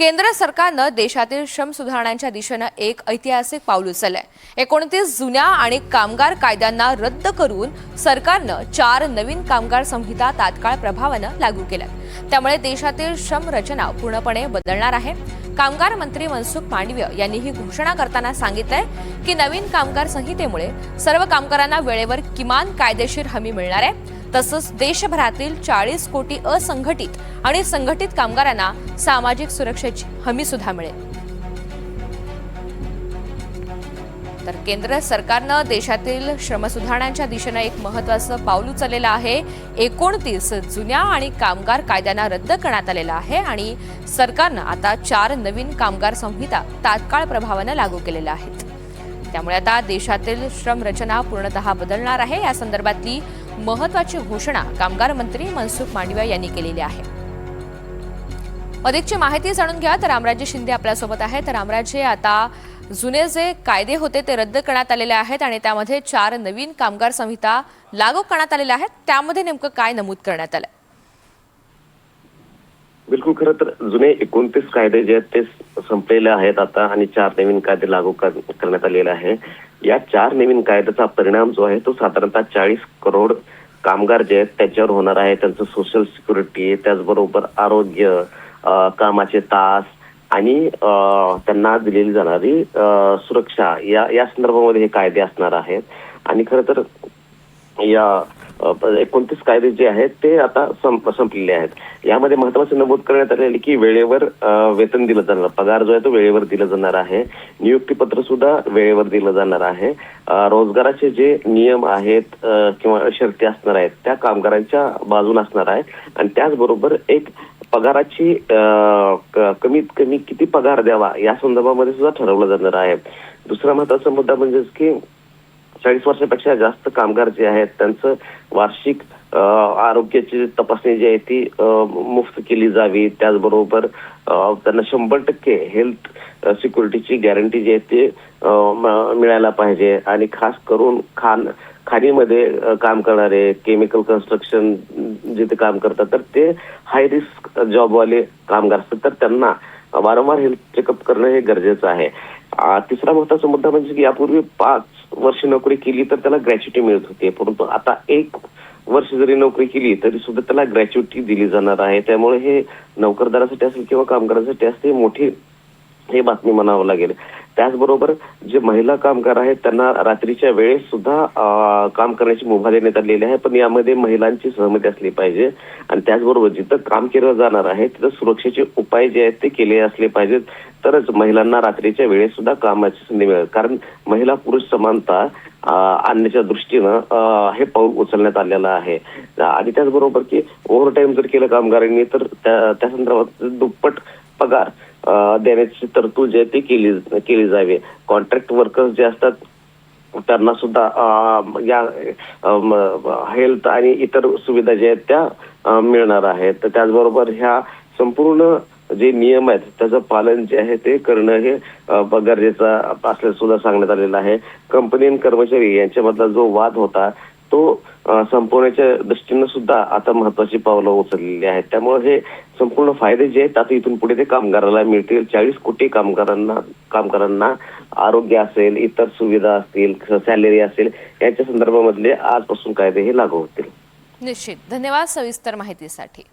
केंद्र सरकारनं देशातील श्रम सुधारणांच्या दिशेनं एक ऐतिहासिक पाऊल उचललंय। 29 जुन्या आणि कामगार कायद्यांना रद्द करून सरकारनं 4 नवीन कामगार संहिता तात्काळ प्रभावानं लागू केल्यात। त्यामुळे देशातील श्रम रचना पूर्णपणे बदलणार आहे। कामगार मंत्री मनसुख मांडवीय यांनी ही घोषणा करताना सांगितलंय की नवीन कामगार संहितेमुळे सर्व कामगारांना वेळेवर किमान कायदेशीर हमी मिळणार आहे। तसंच देशभरातील 40 कोटी असंघटित आणि संघटित कामगारांना सामाजिक सुरक्षेची हमी सुद्धा मिळेल। तर केंद्र सरकारनं देशातील श्रम सुधारणांच्या दिशेनं एक महत्त्वाचं पाऊल उचललेलं आहे। 29 जुन्या आणि कामगार कायद्यांना रद्द करण्यात आलेला आहे आणि सरकारनं आता 4 नवीन कामगार संहिता तात्काळ प्रभावानं लागू केलेल्या आहेत। त्यामुळे आता देशातील श्रम रचना पूर्णतः बदलणार आहे। या संदर्भातली महत्त्वाची घोषणा कामगार मंत्री मनसुख मांडवीय यांनी केलेली आहे। अधिकची माहिती जाणून घ्या तर रामराजे शिंदे आपल्यासोबत आहे। तर रामराजे, आता जुने जे कायदे होते ते रद्द करण्यात आलेले आहेत आणि त्यामध्ये 4 नवीन कामगार संहिता लागू करण्यात आलेल्या आहेत, त्यामध्ये नेमकं काय नमूद करण्यात आलं? बिलकुल, खरं तर जुने 29 कायदे जे आहेत ते संपलेले आहेत आता आणि 4 नवीन कायदे लागू करण्यात आलेले आहे। या 4 नवीन कायद्याचा परिणाम जो आहे तो साधारणतः 40 करोड कामगार जे आहेत त्याच्यावर होणार आहे। त्यांचं सोशल सिक्युरिटी, त्याचबरोबर आरोग्य, कामाचे तास आणि त्यांना दिलेली जाणारी सुरक्षा या संदर्भामध्ये हे कायदे असणार आहेत। आणि खरं तर या 29 कायदे जे आहेत ते आता संपलेले आहेत। यामध्ये महत्त्वाचं नमूद करण्यात आलेले की वेळेवर वेतन दिलं जाणार, पगार जो आहे तो वेळेवर दिला जाणार आहे, नियुक्तीपत्र सुद्धा वेळेवर दिलं जाणार आहे, रोजगाराचे जे नियम आहेत किंवा शर्ती असणार आहेत त्या कामगारांच्या बाजूला असणार आहे आणि त्याचबरोबर एक पगाराची कमीत कमी किती पगार द्यावा या संदर्भामध्ये सुद्धा ठरवलं जाणार आहे। दुसरा महत्त्वाचा मुद्दा म्हणजे की 40 वर्षापेक्षा जास्त कामगार जे आहेत त्यांचं वार्षिक आरोग्याची तपासणी जी आहे ती मुफ्त केली जावी। त्याचबरोबर त्यांना 100% हेल्थ सिक्युरिटीची गॅरंटी जी आहे ती मिळायला पाहिजे आणि खास करून खाणीमध्ये काम करणारे, केमिकल कन्स्ट्रक्शन जिथे काम करतात तर ते हाय रिस्क जॉबवाले कामगार असतात तर त्यांना वारंवार हेल्थ चेकअप करणं हे गरजेचं आहे। तिसरा महत्त्वाचा मुद्दा म्हणजे की यापूर्वी 5 वर्ष नोकरी केली तर त्याला ग्रॅच्युटी मिळत होती, परंतु आता 1 वर्ष जरी नोकरी केली तरी सुद्धा त्याला ग्रॅच्युटी दिली जाणार आहे। त्यामुळे हे नोकरदारासाठी असेल किंवा कामगारांसाठी असेल मोठी हे बातमी म्हणावं लागेल। त्याचबरोबर जे महिला कामगार आहेत त्यांना रात्रीच्या वेळेस सुद्धा काम करण्याची मुभा देण्यात आलेली आहे, पण यामध्ये महिलांची सहमती असली पाहिजे आणि त्याचबरोबर जिथं काम केलं जाणार आहे तिथं सुरक्षेचे उपाय जे आहेत ते केले असले पाहिजेत, तरच महिलांना रात्रीच्या वेळेस सुद्धा कामाची संधी मिळेल। कारण महिला पुरुष समानता आणण्याच्या दृष्टीनं हे पाऊल उचलण्यात आलेलं आहे। आणि त्याचबरोबर की ओव्हरटाईम जर केलं कामगारांनी तर त्या संदर्भात दुप्पट पगार देण्याची तरतूद जी आहे ती केली जावी। कॉन्ट्रॅक्ट वर्कर्स जे असतात त्यांना सुद्धा या हेल्थ आणि इतर सुविधा ज्या आहेत त्या मिळणार आहेत। त्याचबरोबर ह्या संपूर्ण जे नियम आहेत त्याचं पालन जे आहे ते करणं हे गरजेचं असल्याचं सुद्धा सांगण्यात आलेलं आहे। कंपनी आणि कर्मचारी यांच्यामधला जो वाद होता तो संपवण्याच्या दृष्टीनं सुद्धा आता महत्वाची पावलं उचललेली आहेत। त्यामुळे हे संपूर्ण फायदे जे आहेत आता इथून पुढे ते कामगाराला मिळतील। 40 कोटी कामगारांना आरोग्य असेल, इतर सुविधा असतील, सॅलरी असेल यांच्या संदर्भामधले आजपासून कायदे हे लागू होतील। निश्चित, धन्यवाद सविस्तर माहितीसाठी।